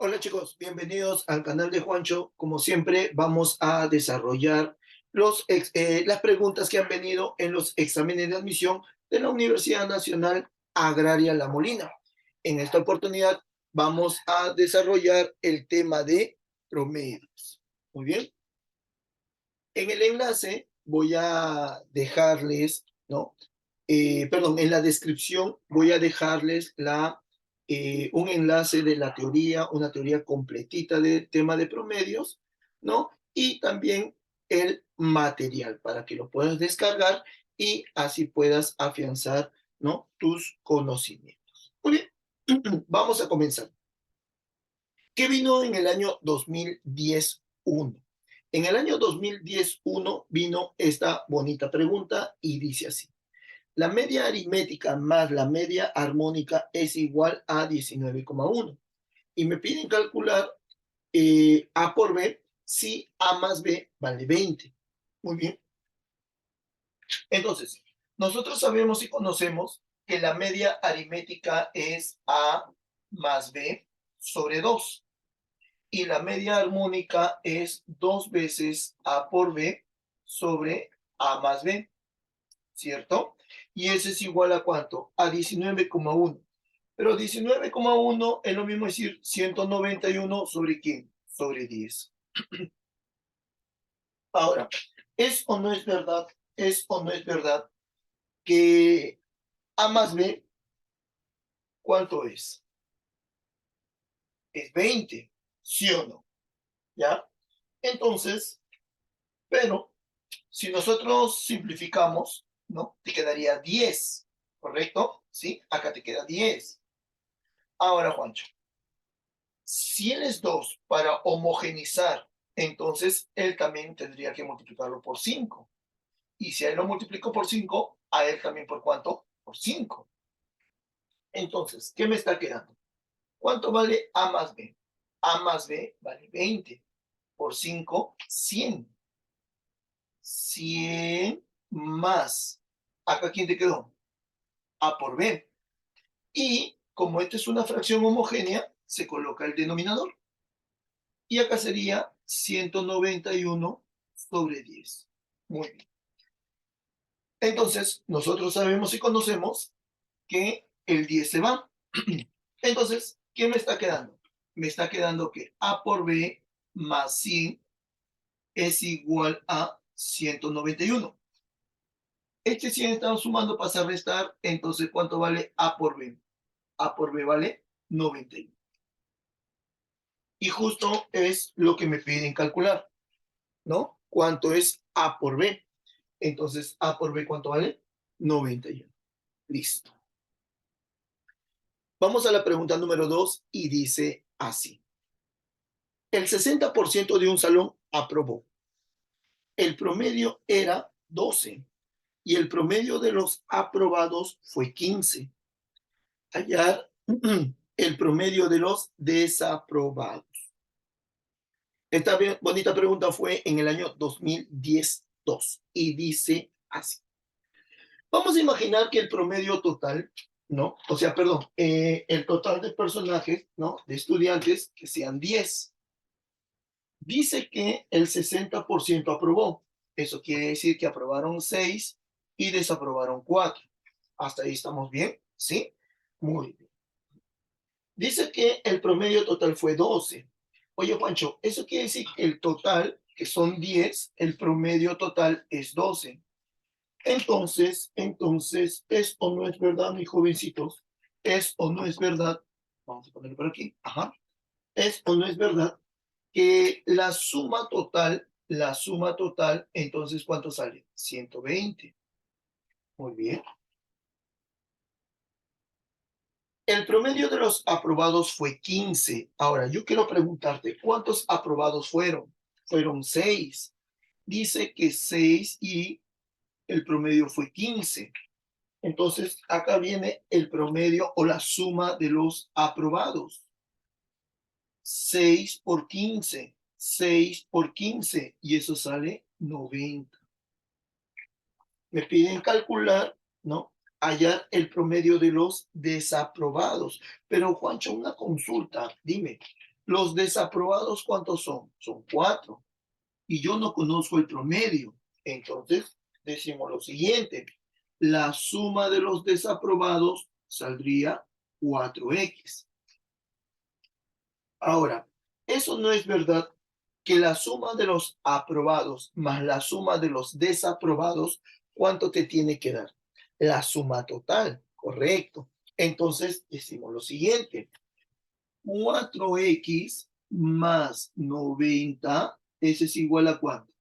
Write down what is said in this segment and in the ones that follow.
Hola chicos, bienvenidos al canal de Juancho. Como siempre, vamos a desarrollar las preguntas que han venido en los exámenes de admisión de la Universidad Nacional Agraria La Molina. En esta oportunidad vamos a desarrollar el tema de promedios. Muy bien. En el enlace voy a dejarles, ¿no? Perdón, en la descripción voy a dejarles un enlace de la teoría, una teoría completita del tema de promedios, ¿no? Y también el material para que lo puedas descargar y así puedas afianzar, ¿no? Tus conocimientos. Muy bien, vamos a comenzar. ¿Qué vino en el año 2010? En el año 2010 vino esta bonita pregunta y dice así. La media aritmética más la media armónica es igual a 19,1. Y me piden calcular A por B si A más B vale 20. Muy bien. Entonces, nosotros sabemos y conocemos que la media aritmética es A más B sobre 2. Y la media armónica es 2 veces A por B sobre A más B, ¿cierto? Y ese es igual a ¿cuánto? A 19,1. Pero 19,1 es lo mismo decir 191 sobre ¿quién? Sobre 10. Ahora, ¿es o no es verdad? ¿Es o no es verdad que A más B, ¿cuánto es? Es 20, ¿sí o no? ¿Ya? Entonces, pero si nosotros simplificamos, ¿no? Te quedaría 10, ¿correcto? ¿Sí? Acá te queda 10. Ahora, Juancho, si él es 2 para homogenizar, entonces él también tendría que multiplicarlo por 5. Y si a él lo multiplico por 5, a él también por ¿cuánto? Por 5. Entonces, ¿qué me está quedando? ¿Cuánto vale A más B? A más B vale 20. Por 5, 100. 100 más. ¿Acá quién te quedó? A por B. Y como esta es una fracción homogénea, se coloca el denominador. Y acá sería 191 sobre 10. Muy bien. Entonces, nosotros sabemos y conocemos que el 10 se va. Entonces, ¿qué me está quedando? Me está quedando que A por B más 100 es igual a 191. Este 100 estamos sumando, pasa a restar, entonces ¿cuánto vale A por B? A por B vale 91. Y justo es lo que me piden calcular, ¿no? ¿Cuánto es A por B? Entonces, A por B, ¿cuánto vale? 91. Listo. Vamos a la pregunta número 2 y dice así. El 60% de un salón aprobó. El promedio era 12 y el promedio de los aprobados fue 15. Hallar el promedio de los desaprobados. Esta bonita pregunta fue en el año 2010 y dice así. Vamos a imaginar que el promedio total, ¿no? O sea, perdón, el total de personajes, ¿no? De estudiantes que sean 10. Dice que el 60% aprobó. Eso quiere decir que aprobaron 6 y desaprobaron 4. ¿Hasta ahí estamos bien? ¿Sí? Muy bien. Dice que el promedio total fue 12. Oye, Juancho, eso quiere decir que el total, que son 10, el promedio total es 12. Entonces, ¿es o no es verdad, mis jovencitos? ¿Es o no es verdad? Vamos a ponerlo por aquí. Ajá. ¿Es o no es verdad que la suma total, entonces, ¿cuánto sale? 120. Muy bien. El promedio de los aprobados fue 15. Ahora, yo quiero preguntarte, ¿cuántos aprobados fueron? Fueron 6. Dice que 6 y el promedio fue 15. Entonces, acá viene el promedio o la suma de los aprobados. 6 por 15. 6 por 15. Y eso sale 90. Me piden calcular, ¿no? Hallar el promedio de los desaprobados. Pero, Juancho, una consulta, dime, Los desaprobados, ¿cuántos son? Son 4. Y yo no conozco el promedio. Entonces, decimos lo siguiente. La suma de los desaprobados saldría 4x. Ahora, eso no es verdad que la suma de los aprobados más la suma de los desaprobados, ¿cuánto te tiene que dar? La suma total, correcto. Entonces, decimos lo siguiente. 4x más 90, ese es igual a ¿cuánto?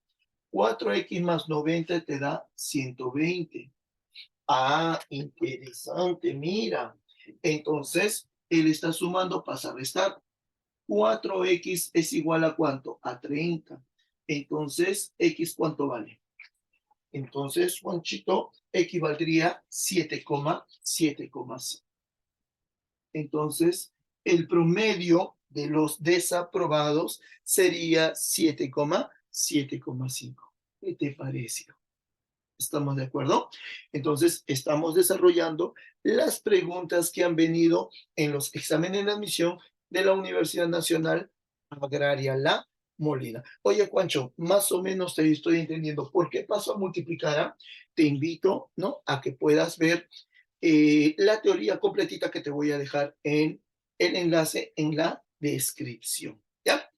4x más 90 te da 120. Ah, interesante, mira. Entonces, él está sumando, pasa a restar. 4x es igual a ¿cuánto? A 30. Entonces, ¿x cuánto vale? Entonces, Juanchito, equivaldría 7,7,5. Entonces, el promedio de los desaprobados sería 7,7,5. ¿Qué te pareció? ¿Estamos de acuerdo? Entonces, estamos desarrollando las preguntas que han venido en los exámenes de admisión de la Universidad Nacional Agraria La Molina. Oye, Juancho, más o menos te estoy entendiendo. ¿Por qué paso a multiplicar? Te invito, ¿no?, a que puedas ver la teoría completita que te voy a dejar en el enlace en la descripción. ¿Ya?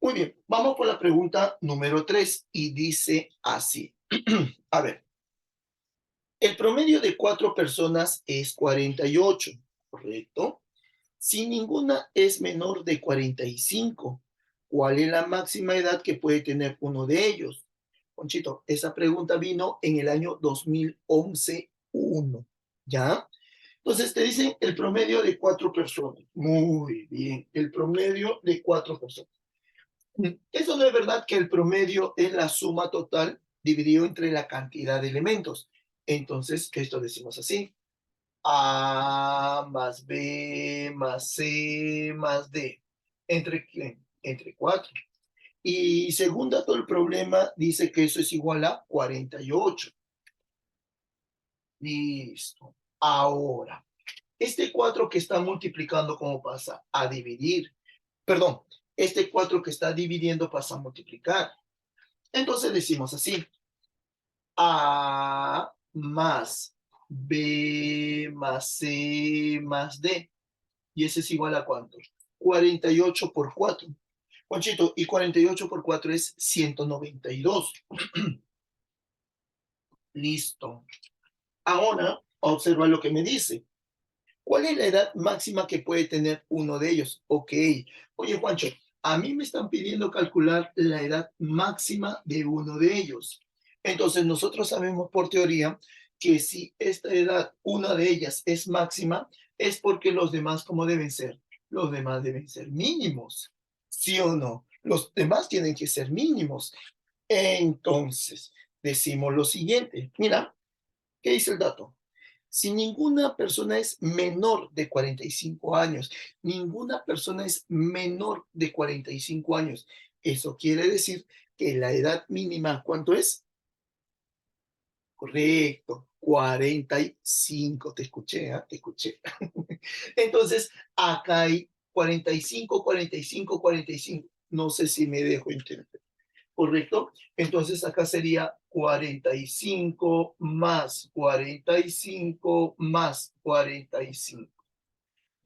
Muy bien, vamos por la pregunta número 3 y dice así. A ver, el promedio de 4 personas es 48, ¿correcto? Si ninguna es menor de 45, ¿cuál es la máxima edad que puede tener uno de ellos? Conchito, esa pregunta vino en el año 2011, ¿ya? Entonces te dicen el promedio de 4 personas. Muy bien, el promedio de 4 personas. Eso no es verdad que el promedio es la suma total dividido entre la cantidad de elementos. Entonces, esto decimos así. A más B más C más D. ¿Entre quién? Entre 4. Y según dato del problema, dice que eso es igual a 48. Listo. Ahora, este 4 que está multiplicando, ¿cómo pasa? A dividir. Perdón, este 4 que está dividiendo pasa a multiplicar. Entonces decimos así. A más B más C más D. ¿Y ese es igual a cuánto? 48 por 4. Conchito, y 48 por 4 es 192. Listo. Ahora, observa lo que me dice. ¿Cuál es la edad máxima que puede tener uno de ellos? Ok. Oye, Juancho, a mí me están pidiendo calcular la edad máxima de uno de ellos. Entonces, nosotros sabemos por teoría que si esta edad, una de ellas es máxima, es porque los demás, ¿cómo deben ser? Los demás deben ser mínimos. ¿Sí o no? Los demás tienen que ser mínimos. Entonces, decimos lo siguiente. Mira, ¿qué dice el dato? Si ninguna persona es menor de 45 años, ninguna persona es menor de 45 años, eso quiere decir que la edad mínima, ¿cuánto es? Correcto, 45, te escuché, te escuché. Entonces, acá hay 45, 45, 45. No sé si me dejo entender. ¿Correcto? Entonces acá sería 45 más 45 más 45.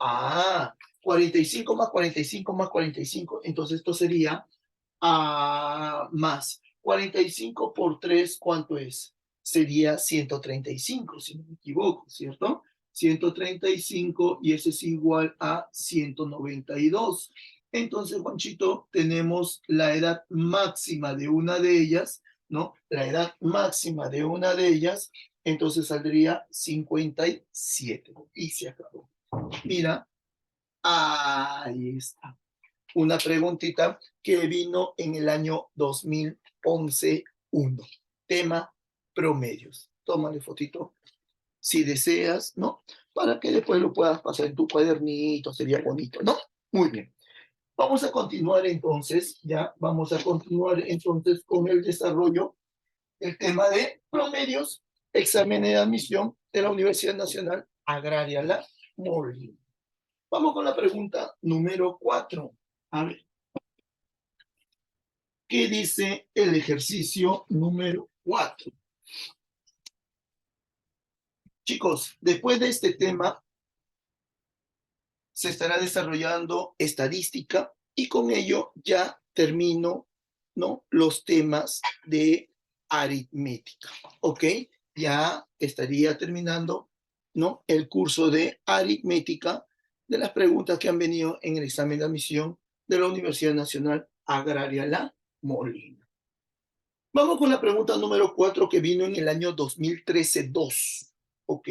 Ah, 45 más 45 más 45. Entonces esto sería más 45 por 3, ¿cuánto es? Sería 135, si no me equivoco, ¿cierto? 135 y ese es igual a 192. Entonces, Juanchito, tenemos la edad máxima de una de ellas, ¿no? La edad máxima de una de ellas, entonces saldría 57. Y se acabó. Mira, ahí está. Una preguntita que vino en el año 2011, tema promedios. Tómale fotito si deseas, ¿no? Para que después lo puedas pasar en tu cuadernito, sería bonito, ¿no? Muy bien. Vamos a continuar entonces, ya vamos a continuar entonces con el desarrollo del tema de promedios, examen de admisión de la Universidad Nacional Agraria La Molina. Vamos con la pregunta número 4. A ver, ¿qué dice el ejercicio número 4? Chicos, después de este tema se estará desarrollando estadística y con ello ya termino, ¿no?, los temas de aritmética, ¿ok? Ya estaría terminando, ¿no?, el curso de aritmética de las preguntas que han venido en el examen de admisión de la Universidad Nacional Agraria La Molina. Vamos con la pregunta número 4 que vino en el año 2013-2, ¿ok?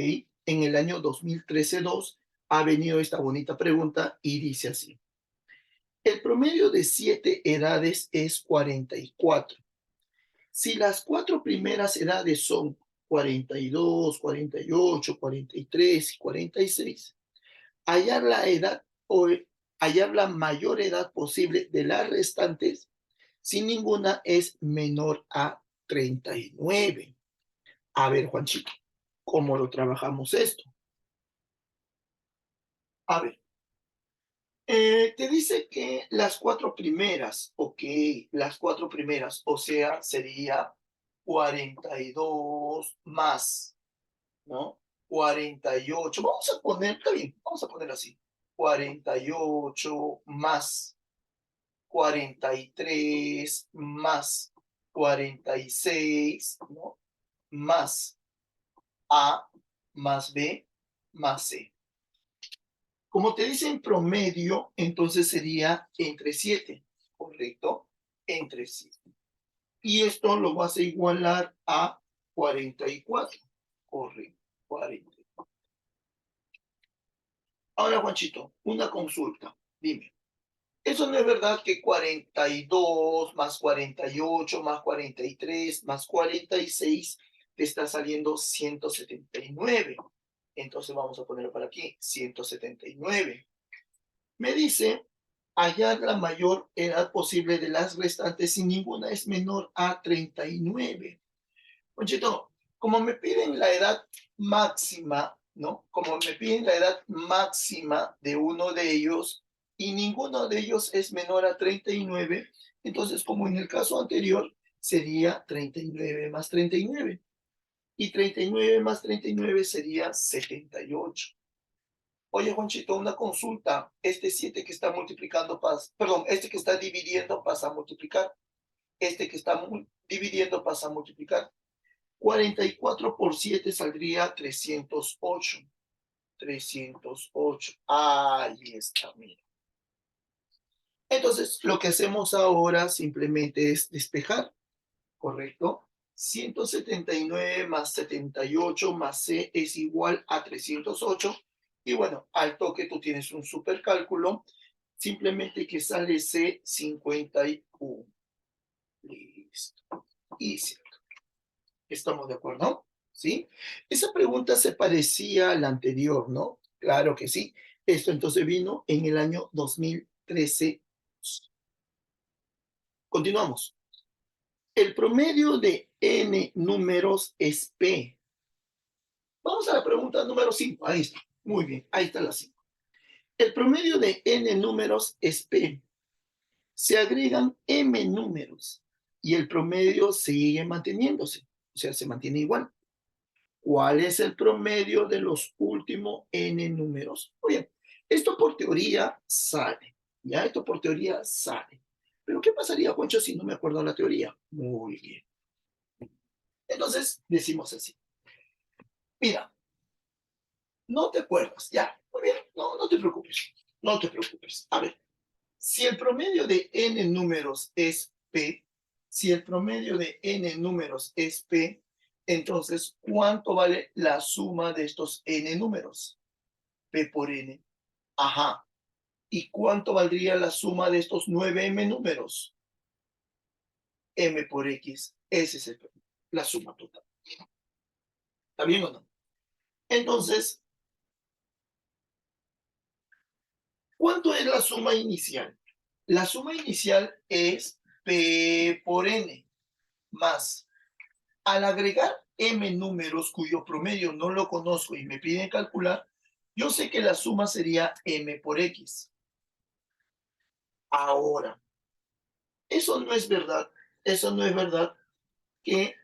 En el año 2013-2 ha venido esta bonita pregunta y dice así. El promedio de 7 edades es 44. Si las 4 primeras edades son 42, 48, 43 y 46, hallar la edad o hallar la mayor edad posible de las restantes si ninguna es menor a 39. A ver, Juanchito, ¿cómo lo trabajamos esto? A ver, te dice que las 4 primeras, ok, las 4 primeras, o sea, sería 42 más, ¿no? 48, vamos a poner, está bien, vamos a poner así, 48 más 43 más 46, ¿no? Más A más B más C. Como te dice en promedio, entonces sería entre 7, ¿correcto? Entre 7. Y esto lo vas a igualar a 44, correcto, 40. Ahora, Juanchito, una consulta. Dime, ¿eso no es verdad que 42 más 48 más 43 más 46 te está saliendo 179? Entonces vamos a ponerlo para aquí, 179. Me dice hallar la mayor edad posible de las restantes si ninguna es menor a 39. Conchito, como me piden la edad máxima, ¿no? Como me piden la edad máxima de uno de ellos y ninguno de ellos es menor a 39, entonces como en el caso anterior sería 39 más 39 y 39 más 39 sería 78. Oye, Juanchito, una consulta. Este 7 que está multiplicando pasa, perdón, este que está dividiendo pasa a multiplicar. Este que está dividiendo pasa a multiplicar. 44 por 7 saldría 308. 308. Ahí está, mira. Entonces, lo que hacemos ahora simplemente es despejar, ¿correcto? 179 más 78 más C es igual a 308. Y bueno, al toque tú tienes un supercálculo, simplemente que sale C 51. Listo. Y cierto. ¿Estamos de acuerdo? ¿Sí? Esa pregunta se parecía a la anterior, ¿no? Claro que sí. Esto entonces vino en el año 2013. Continuamos. El promedio de n números es P. Vamos a la pregunta número 5. Ahí está. Muy bien. Ahí está la 5. El promedio de n números es P. Se agregan m números y el promedio sigue manteniéndose. O sea, se mantiene igual. ¿Cuál es el promedio de los últimos n números? Muy bien. Esto por teoría sale. Ya, esto por teoría sale. Pero ¿qué pasaría, Juancho, si no me acuerdo la teoría? Muy bien. Entonces, decimos así. Mira, no te acuerdas, ya, muy bien, no, no te preocupes, no te preocupes. A ver, si el promedio de n números es p, si el promedio de n números es p, entonces, ¿cuánto vale la suma de estos n números? P por n. Ajá. ¿Y cuánto valdría la suma de estos 9m números? M por X. Ese es la suma total. ¿Está bien o no? Entonces, ¿cuánto es la suma inicial? La suma inicial es P por N más, al agregar M números cuyo promedio no lo conozco y me piden calcular, yo sé que la suma sería M por X. Ahora, eso no es verdad, eso no es verdad que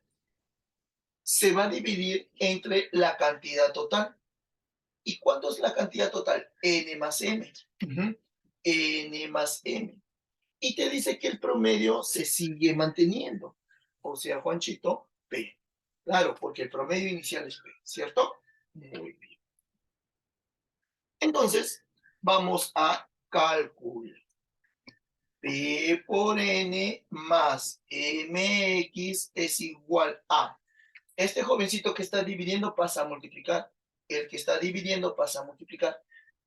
se va a dividir entre la cantidad total. ¿Y cuánto es la cantidad total? N más M. Ujú. N más M. Y te dice que el promedio se sigue manteniendo. O sea, Juanchito, P. Claro, porque el promedio inicial es P, ¿cierto? Muy bien. Entonces, vamos a calcular. P por N más MX es igual a. Este jovencito que está dividiendo pasa a multiplicar. El que está dividiendo pasa a multiplicar.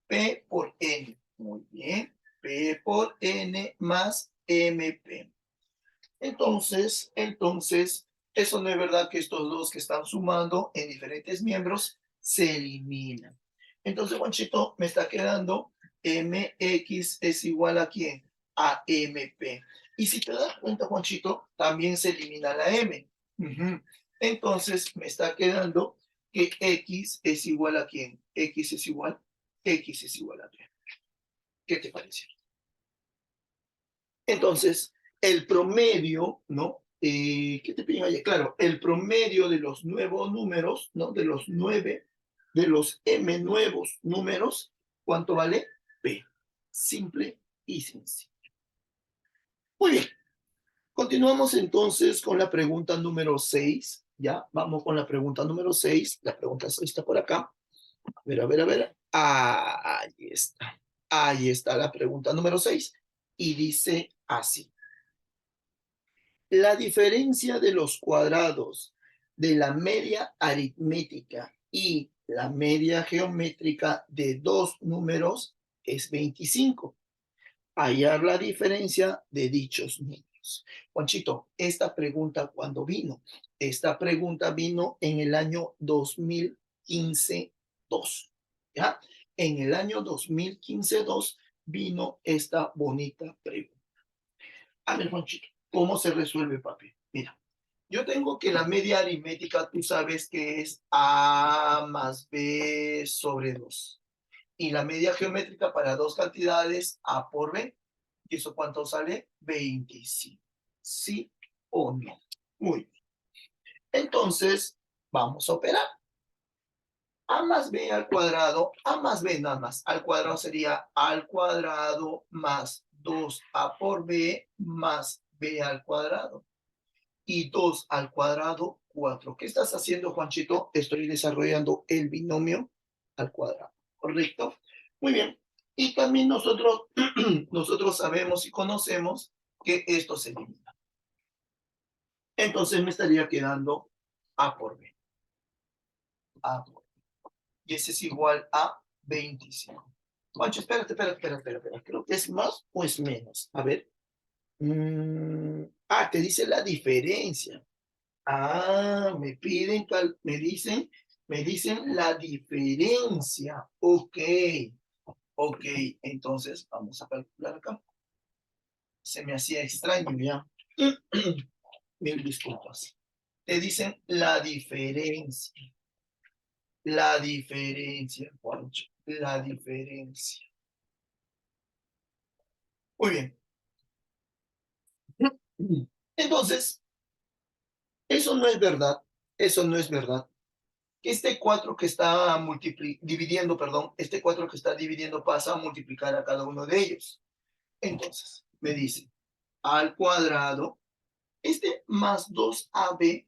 P por N. Muy bien. P por N más MP. Entonces, eso no es verdad que estos dos que están sumando en diferentes miembros se eliminan. Entonces, Juanchito, me está quedando MX es igual a quién? A MP. Y si te das cuenta, Juanchito, también se elimina la M. Ujú. Entonces, me está quedando que X es igual a quién? X es igual a P. ¿Qué te parece? Entonces, el promedio, ¿no? ¿Qué te piden allá? Claro, el promedio de los nuevos números, ¿no? De los M nuevos números, ¿cuánto vale? P. Simple y sencillo. Muy bien. Continuamos entonces con la pregunta número 6. Ya, vamos con la pregunta número 6. La pregunta 6 está por acá. A ver, a ver, a ver. Ahí está. Ahí está la pregunta número 6. Y dice así. La diferencia de los cuadrados de la media aritmética y la media geométrica de dos números es 25. Hallar la diferencia de dichos números. Juanchito, esta pregunta, ¿cuándo vino? Esta pregunta vino en el año 2015-2. ¿Ya? En el año 2015-2 vino esta bonita pregunta. A ver, Juanchito, ¿cómo se resuelve, papi? Mira, yo tengo que la media aritmética, tú sabes que es A más B sobre 2. Y la media geométrica para dos cantidades, A por B. ¿Y eso cuánto sale? 25. ¿Sí o no? Muy bien. Entonces, vamos a operar. A más B al cuadrado, A más B nada más. Al cuadrado sería A al cuadrado más 2A por B más B al cuadrado. Y 2 al cuadrado, 4. ¿Qué estás haciendo, Juanchito? Estoy desarrollando el binomio al cuadrado, ¿correcto? Muy bien. Y también nosotros, nosotros sabemos y conocemos que esto se elimina. Entonces me estaría quedando A por B. A por B. Y ese es igual a 25. Juancho, espera. Creo que es más o es menos. A ver. Te dice la diferencia. Me dicen la diferencia. Ok, ok. Entonces, vamos a calcular acá. Se me hacía extraño ya. Mil disculpas. Te dicen la diferencia. La diferencia, Juancho. La diferencia. Muy bien. Entonces, eso no es verdad. Eso no es verdad. Este 4 que está dividiendo, perdón, este 4 que está dividiendo pasa a multiplicar a cada uno de ellos. Entonces, me dice, al cuadrado, este más 2AB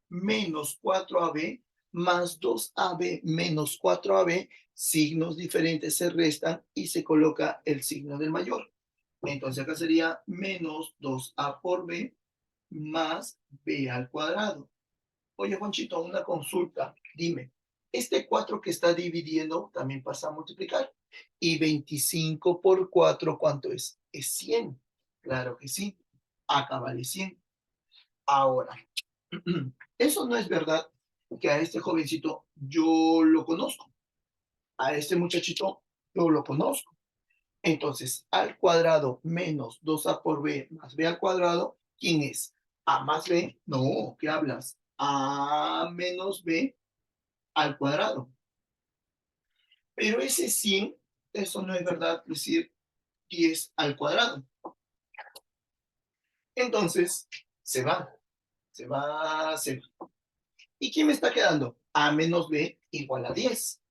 menos 4AB más 2AB menos 4AB, signos diferentes se restan y se coloca el signo del mayor. Entonces acá sería menos 2A por B más B al cuadrado. Oye, Juanchito, una consulta. Dime, este 4 que está dividiendo también pasa a multiplicar. Y 25 por 4, ¿cuánto es? Es 100. Claro que sí. Acá vale 100. Ahora, eso no es verdad que a este jovencito yo lo conozco. A este muchachito yo lo conozco. Entonces, al cuadrado menos 2A por B más B al cuadrado, ¿quién es? ¿A más B? No, ¿qué hablas? A menos B al cuadrado. Pero ese 100, eso no es verdad, es decir, 10 al cuadrado. Entonces, se va, se va, se va. ¿Y quién me está quedando? A menos B igual a 10.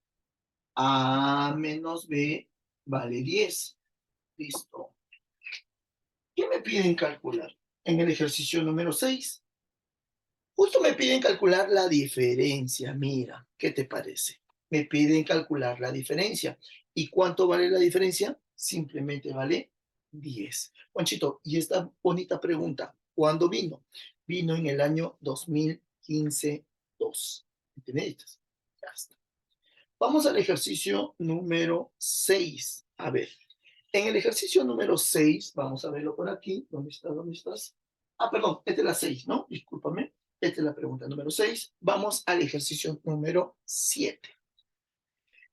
A menos B vale 10. Listo. ¿Qué me piden calcular? En el ejercicio número 6. Justo me piden calcular la diferencia. Mira, ¿qué te parece? Me piden calcular la diferencia. ¿Y cuánto vale la diferencia? Simplemente vale 10. Juanchito, y esta bonita pregunta, ¿cuándo vino? Vino en el año 2015-2. ¿Entiendes? Ya está. Vamos al ejercicio número 6. A ver, en el ejercicio número 6, vamos a verlo por aquí. ¿Dónde estás? ¿Dónde estás? Ah, perdón, esta es la 6, ¿no? Discúlpame. Esta es la pregunta número 6. Vamos al ejercicio número 7.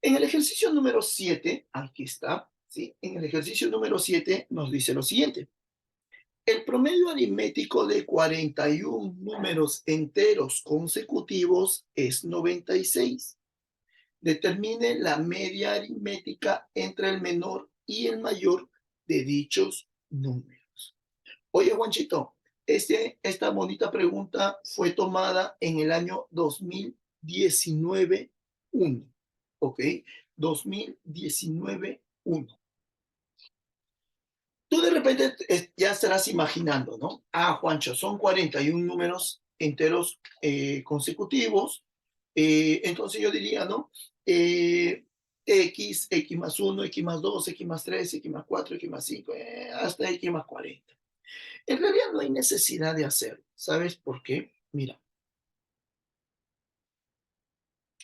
En el ejercicio número 7, aquí está, ¿sí? En el ejercicio número 7 nos dice lo siguiente. El promedio aritmético de 41 números enteros consecutivos es 96. Determine la media aritmética entre el menor y el mayor de dichos números. Oye, Juanchito, esta bonita pregunta fue tomada en el año 2019 1. ¿Ok? 2019 1. Tú de repente ya estarás imaginando, ¿no? Ah, Juancho, son 41 números enteros consecutivos. Entonces yo diría, ¿no? X más 1, X más 2, X más 3, X más 4, X más 5, hasta X más 40. En realidad no hay necesidad de hacerlo. ¿Sabes por qué? Mira,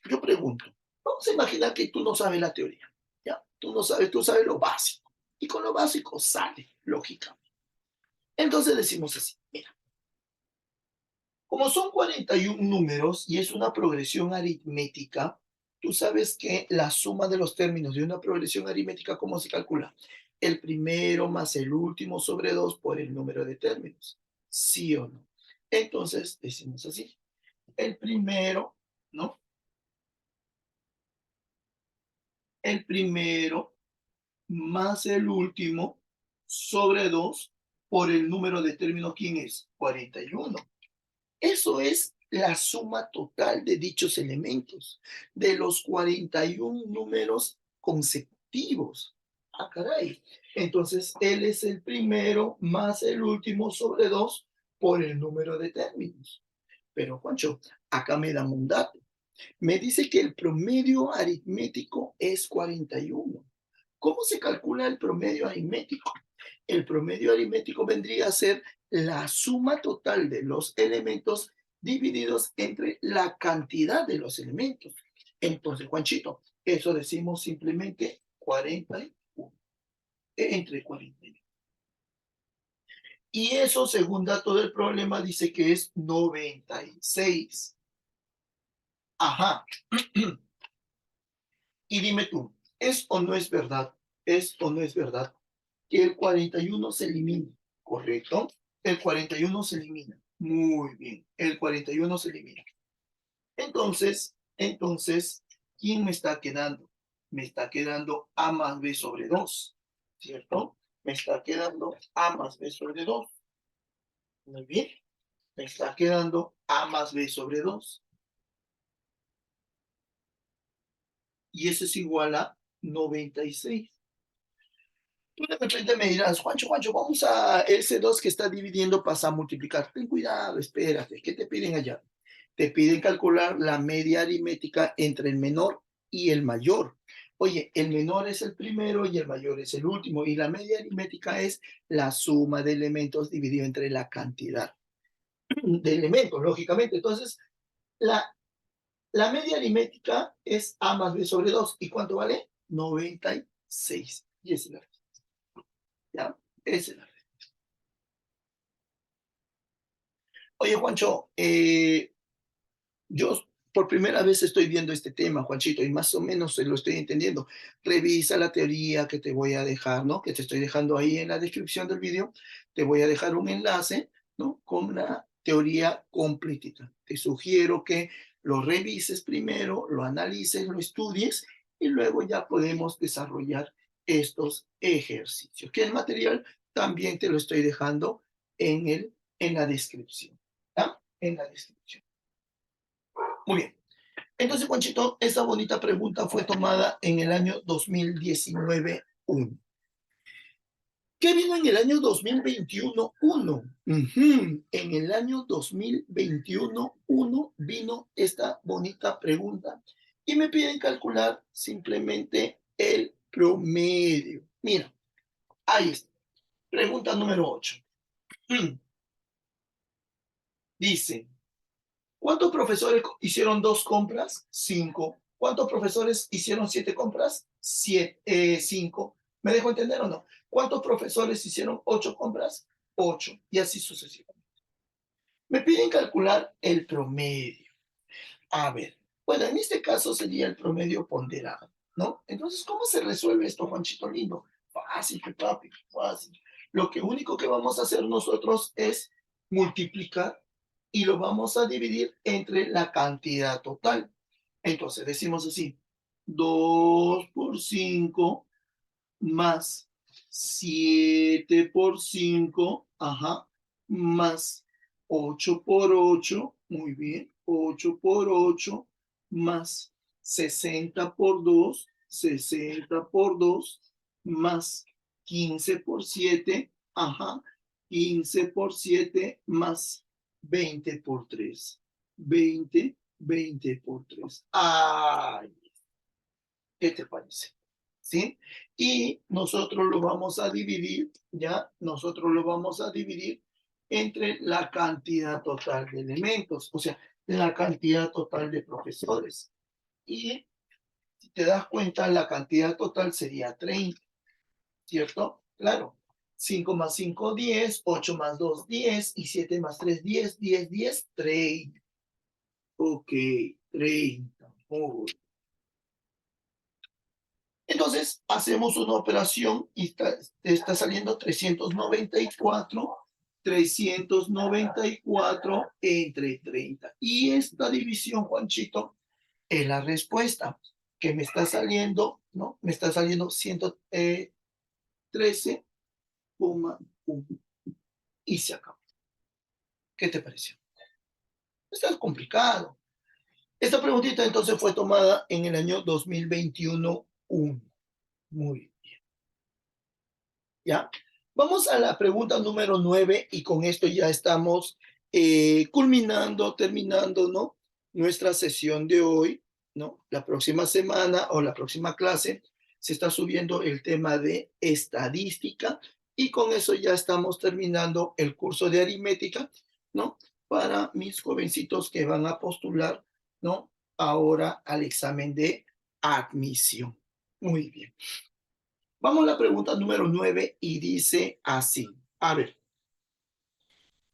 yo pregunto, vamos a imaginar que tú no sabes la teoría, ¿ya? Tú sabes lo básico. Y con lo básico sale, lógica. Entonces decimos así, mira, como son 41 números y es una progresión aritmética, tú sabes que la suma de los términos de una progresión aritmética, ¿cómo se calcula? El primero más el último sobre 2 por el número de términos. ¿Sí o no? Entonces decimos así, el primero, ¿no? El primero más el último sobre 2 por el número de términos, ¿quién es? 41. Eso es la suma total de dichos elementos, de los 41 números consecutivos. Ah, caray. Entonces, él es el primero más el último sobre 2 por el número de términos. Pero, Juancho, acá me dan un dato. Me dice que el promedio aritmético es 41. ¿Cómo se calcula el promedio aritmético? El promedio aritmético vendría a ser la suma total de los elementos divididos entre la cantidad de los elementos. Entonces, Juanchito, eso decimos simplemente 41, entre 41. Y eso, según dato del problema, dice que es 96. Ajá. Y dime tú, ¿es o no es verdad? ¿Es o no es verdad que el 41 se elimina? ¿Correcto? El 41 se elimina. Muy bien, el 41 se elimina. Entonces, ¿quién me está quedando? Me está quedando A más B sobre 2, ¿cierto? Me está quedando A más B sobre 2. Muy bien, me está quedando A más B sobre 2. Y eso es igual a 96. Tú de repente me dirás, Juancho, vamos a ese 2 que está dividiendo, pasa a multiplicar. Ten cuidado, espérate, ¿qué te piden allá? Te piden calcular la media aritmética entre el menor y el mayor. Oye, el menor es el primero y el mayor es el último, y la media aritmética es la suma de elementos dividido entre la cantidad de elementos, lógicamente. Entonces, la, la media aritmética es A más B sobre 2. ¿Y cuánto vale? 96. Y esa es la respuesta. ¿Ya? Esa es la respuesta. Oye, Juancho, yo por primera vez estoy viendo este tema, Juanchito, y más o menos lo estoy entendiendo. Revisa la teoría que te voy a dejar, ¿no? Que te estoy dejando ahí en la descripción del video. Te voy a dejar un enlace, ¿no? Con la teoría completita. Te sugiero que lo revises primero, lo analices, lo estudies y luego ya podemos desarrollar estos ejercicios. Que el material también te lo estoy dejando en la descripción. ¿Ah? En la descripción. Muy bien. Entonces, Juanchito, esa bonita pregunta fue tomada en el año 2019. ¿Qué vino en el año 2021? En el año 2021 vino esta bonita pregunta y me piden calcular simplemente el promedio. Mira, ahí está. Pregunta número 8. Dice, ¿cuántos profesores hicieron 2 compras? 5. ¿Cuántos profesores hicieron 7 compras? 5. ¿Me dejo entender o no? ¿Cuántos profesores hicieron 8 compras? 8. Y así sucesivamente. Me piden calcular el promedio. A ver, bueno, en este caso sería el promedio ponderado, ¿no? Entonces, ¿cómo se resuelve esto, Juanchito lindo? Fácil, papi, fácil. Lo que único que vamos a hacer nosotros es multiplicar y lo vamos a dividir entre la cantidad total. Entonces, decimos así, 2 por 5 más 7 por 5, ajá, más 8 por 8, muy bien, 8 por 8, más 60 por 2, 60 por 2, más 15 por 7, ajá, 15 por 7, más 20 por 3, 20 por 3. ¡Ay! ¿Qué te parece? ¿Sí? Y nosotros lo vamos a dividir, ¿ya? Nosotros lo vamos a dividir entre la cantidad total de elementos, o sea, la cantidad total de profesores. Y si te das cuenta, la cantidad total sería 30, ¿cierto? Claro. 5 más 5, 10, 8 más 2, 10, y 7 más 3, 10, 10, 10, 30. Ok, 30. Muy Entonces, hacemos una operación y está saliendo 394 entre 30. Y esta división, Juanchito, es la respuesta que me está saliendo, ¿no? Me está saliendo 113,1. Y se acabó. ¿Qué te pareció? Está complicado. Esta preguntita entonces fue tomada en el año 2021. Muy ¿Ya? Vamos a la pregunta número 9 y con esto ya estamos culminando, terminando, ¿no? Nuestra sesión de hoy, ¿no? La próxima semana o la próxima clase se está subiendo el tema de estadística y con eso ya estamos terminando el curso de aritmética, ¿no? Para mis jovencitos que van a postular, ¿no? Ahora al examen de admisión. Muy bien. Vamos a la pregunta número 9 y dice así. A ver,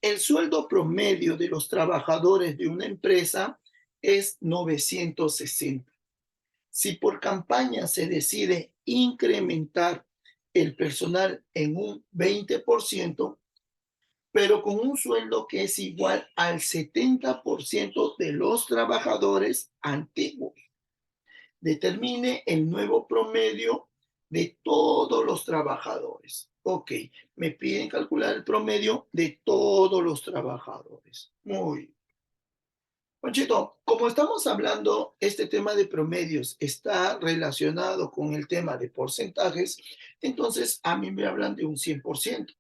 el sueldo promedio de los trabajadores de una empresa es 960. Si por campaña se decide incrementar el personal en un 20%, pero con un sueldo que es igual al 70% de los trabajadores antiguos, determine el nuevo promedio de todos los trabajadores. Ok, me piden calcular el promedio de todos los trabajadores. Muy bien. Conchito, como estamos hablando, este tema de promedios está relacionado con el tema de porcentajes, entonces a mí me hablan de un 100%.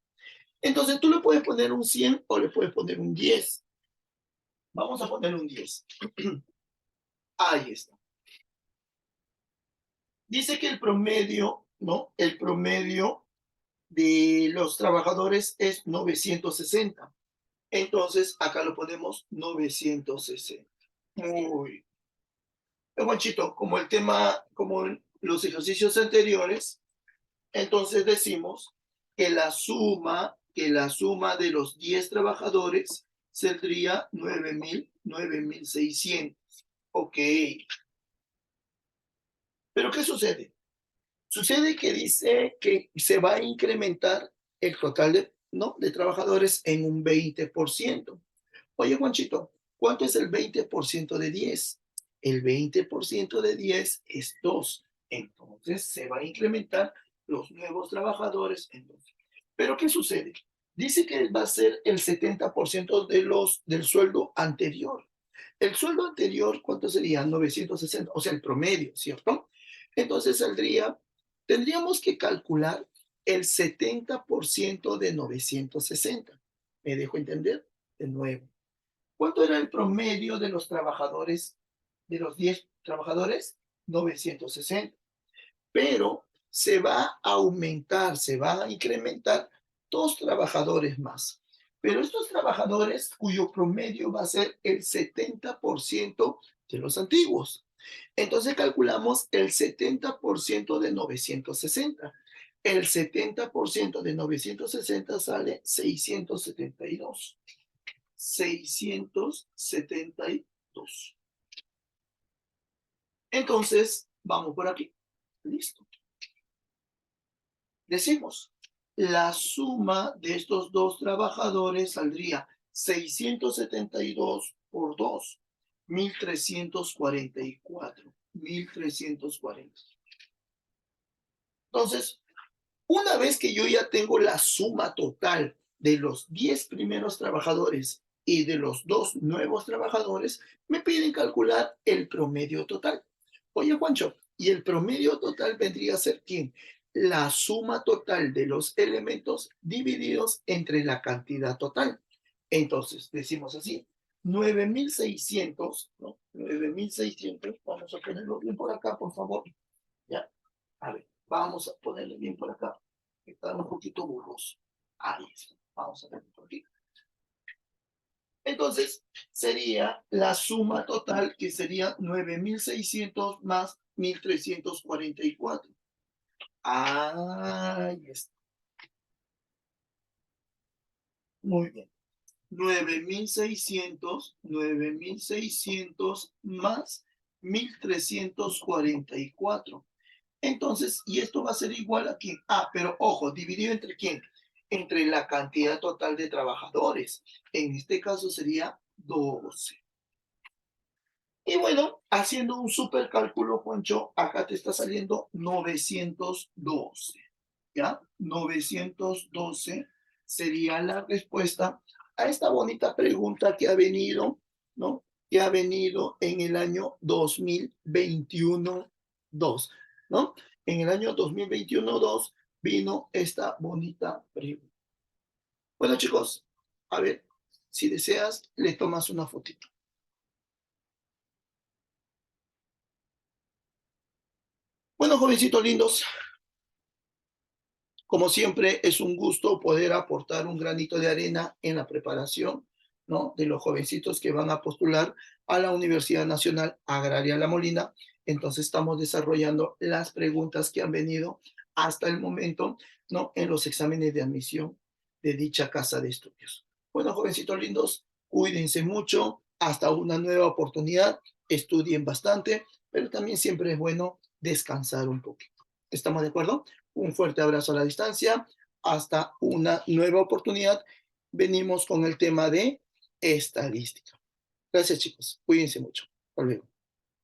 Entonces tú le puedes poner un 100 o le puedes poner un 10. Vamos a poner un 10. Ahí está. Dice que el promedio, ¿no? El promedio de los trabajadores es 960. Entonces, acá lo ponemos 960. Muy bien, Juanchito, como el tema, como en los ejercicios anteriores, entonces decimos que la suma de los 10 trabajadores saldría 9,600. Ok, pero ¿qué sucede? Sucede que dice que se va a incrementar el total de, ¿no? de trabajadores en un 20%. Oye, Juanchito, ¿cuánto es el 20% de 10? El 20% de 10 es 2. Entonces se va a incrementar los nuevos trabajadores en 2. Pero ¿qué sucede? Dice que va a ser el 70% del sueldo anterior. El sueldo anterior, ¿cuánto sería? 960, o sea, el promedio, ¿cierto? Entonces tendríamos que calcular el 70% de 960. ¿Me dejo entender? De nuevo. ¿Cuánto era el promedio de los trabajadores, de los 10 trabajadores? 960. Pero se va a aumentar, se van a incrementar dos trabajadores más. Pero estos trabajadores cuyo promedio va a ser el 70% de los antiguos. Entonces calculamos el 70% de 960. El 70% de 960 sale 672. 672. Entonces, vamos por aquí. Listo. Decimos, la suma de estos dos trabajadores saldría 672 por 2, 1344. 1340. Entonces, una vez que yo ya tengo la suma total de los 10 primeros trabajadores y de los dos nuevos trabajadores, me piden calcular el promedio total. Oye, Juancho, ¿y el promedio total vendría a ser quién? La suma total de los elementos divididos entre la cantidad total. Entonces, decimos así, 9.600, ¿no? 9.600, vamos a ponerlo bien por acá, por favor. Ya, a ver, vamos a ponerle bien por acá. Está un poquito borroso. Ahí está. Vamos a ver por aquí. Entonces, sería la suma total que sería 9.600 más 1.344. Ahí está. Muy bien. 9.600 más 1.344. Entonces, y esto va a ser igual a quién. Ah, pero ojo, dividido entre quién. Entre la cantidad total de trabajadores. En este caso sería 12. Y bueno, haciendo un super cálculo, Juancho, acá te está saliendo 912. ¿Ya? 912 sería la respuesta a esta bonita pregunta que ha venido, ¿no? Que ha venido en el año 2021-2, ¿no? En el año 2021-2 vino esta bonita pregunta. Bueno, chicos, a ver, si deseas, le tomas una fotito. Bueno, jovencitos lindos, como siempre, es un gusto poder aportar un granito de arena en la preparación, ¿no? De los jovencitos que van a postular a la Universidad Nacional Agraria La Molina. Entonces estamos desarrollando las preguntas que han venido hasta el momento, ¿no? En los exámenes de admisión de dicha casa de estudios. Bueno, jovencitos lindos, cuídense mucho. Hasta una nueva oportunidad. Estudien bastante, pero también siempre es bueno descansar un poquito. ¿Estamos de acuerdo? Un fuerte abrazo a la distancia. Hasta una nueva oportunidad. Venimos con el tema de estadística. Gracias, chicos. Cuídense mucho. Hasta luego.